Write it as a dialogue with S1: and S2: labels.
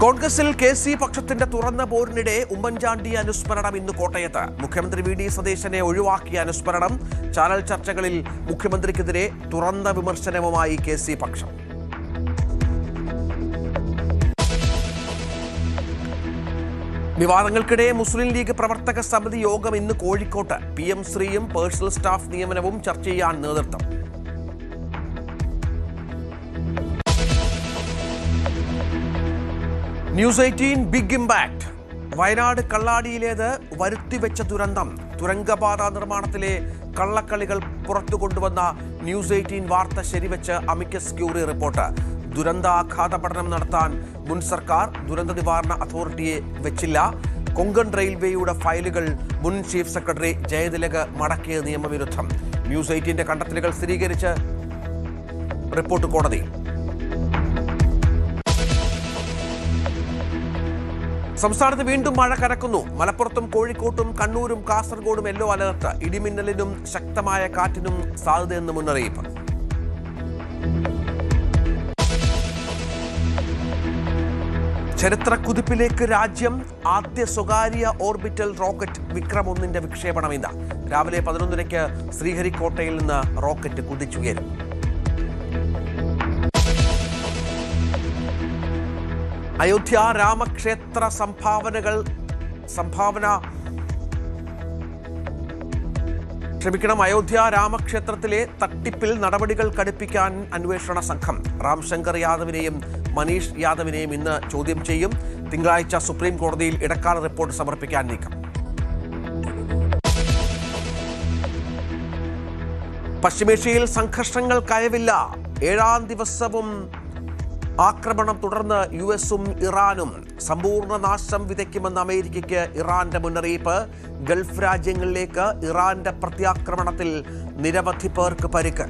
S1: കോൺഗ്രസിൽ കെ.സി. പക്ഷത്തിന്റെ തുറന്ന പോരിനിടെ ഉമ്മൻചാണ്ടി അനുസ്മരണം ഇന്ന് കോട്ടയത്ത്. മുഖ്യമന്ത്രി വി.ഡി. സതീശനെ ഒഴിവാക്കിയ അനുസ്മരണം. ചാനൽ ചർച്ചകളിൽ മുഖ്യമന്ത്രിക്കെതിരെ തുറന്ന വിമർശനവുമായി കെ.സി. പക്ഷം. വിവാദങ്ങൾക്കിടെ മുസ്ലിം ലീഗ് പ്രവർത്തക സമിതി യോഗം ഇന്ന് കോഴിക്കോട്ട്. PM ശ്രീയും പേഴ്സണൽ സ്റ്റാഫ് നിയമനവും ചർച്ച ചെയ്യാൻ നേതൃത്വം. News 18 big impact. വയനാട് കള്ളാടിയിലേത് വരുത്തിവെച്ച ദുരന്തം. തുരങ്കപാത നിർമ്മാണത്തിലെ കള്ളക്കളികൾ പുറത്തു കൊണ്ടുവന്ന ന്യൂസ് 18 വാർത്ത ശരിവെച്ച് അമിക്കസ് ക്യൂറി റിപ്പോർട്ട്. ദുരന്താഘാത പഠനം നടത്താൻ മുൻ സർക്കാർ ദുരന്ത നിവാരണ അതോറിറ്റിയെ വെച്ചില്ല. കൊങ്കൺ റെയിൽവേയുടെ ഫയലുകൾ മുൻ ചീഫ് സെക്രട്ടറി ജയതിലക് മടക്കിയ നിയമവിരുദ്ധം. ന്യൂസ് 18 കണ്ടെത്തലുകൾ സ്ഥിരീകരിച്ച് റിപ്പോർട്ട് കോടതിയിൽ. സംസ്ഥാനത്ത് വീണ്ടും മഴ കനക്കുന്നു. മലപ്പുറത്തും കോഴിക്കോട്ടും കണ്ണൂരും കാസർഗോഡും യെല്ലോ അലർട്ട്. ഇടിമിന്നലിനും ശക്തമായ കാറ്റിനും സാധ്യതയെന്ന് മുന്നറിയിപ്പ്. ചരിത്ര കുതിപ്പിലേക്ക് രാജ്യം. ആദ്യ സ്വകാര്യ ഓർബിറ്റൽ റോക്കറ്റ് വിക്രം 1 വിക്ഷേപണം ഇന്ന് രാവിലെ 11:00 ശ്രീഹരിക്കോട്ടയിൽ നിന്ന് റോക്കറ്റ് കുതിച്ചുയരും. അയോധ്യ രാമക്ഷേത്ര അയോധ്യ രാമക്ഷേത്രത്തിലെ തട്ടിപ്പിൽ നടപടികൾ കടുപ്പിക്കാൻ അന്വേഷണ സംഘം. രാംശങ്കർ യാദവിനെയും മനീഷ് യാദവിനെയും ഇന്ന് ചോദ്യം ചെയ്യും. തിങ്കളാഴ്ച സുപ്രീം കോടതിയിൽ ഇടക്കാല റിപ്പോർട്ട് സമർപ്പിക്കാൻ നീക്കം. പശ്ചിമേഷ്യയിൽ സംഘർഷങ്ങൾ കയവില്ല. 7ാം ദിവസവും ആക്രമണം തുടർന്ന് US-ഉം ഇറാനും. സമ്പൂർണ്ണ നാശം വിതയ്ക്കുമെന്ന് അമേരിക്കയ്ക്ക് ഇറാന്റെ മുന്നറിയിപ്പ്. ഗൾഫ് രാജ്യങ്ങളിലേക്ക് ഇറാന്റെ പ്രത്യാക്രമണത്തിൽ നിരവധി പേർക്ക് പരിക്ക്.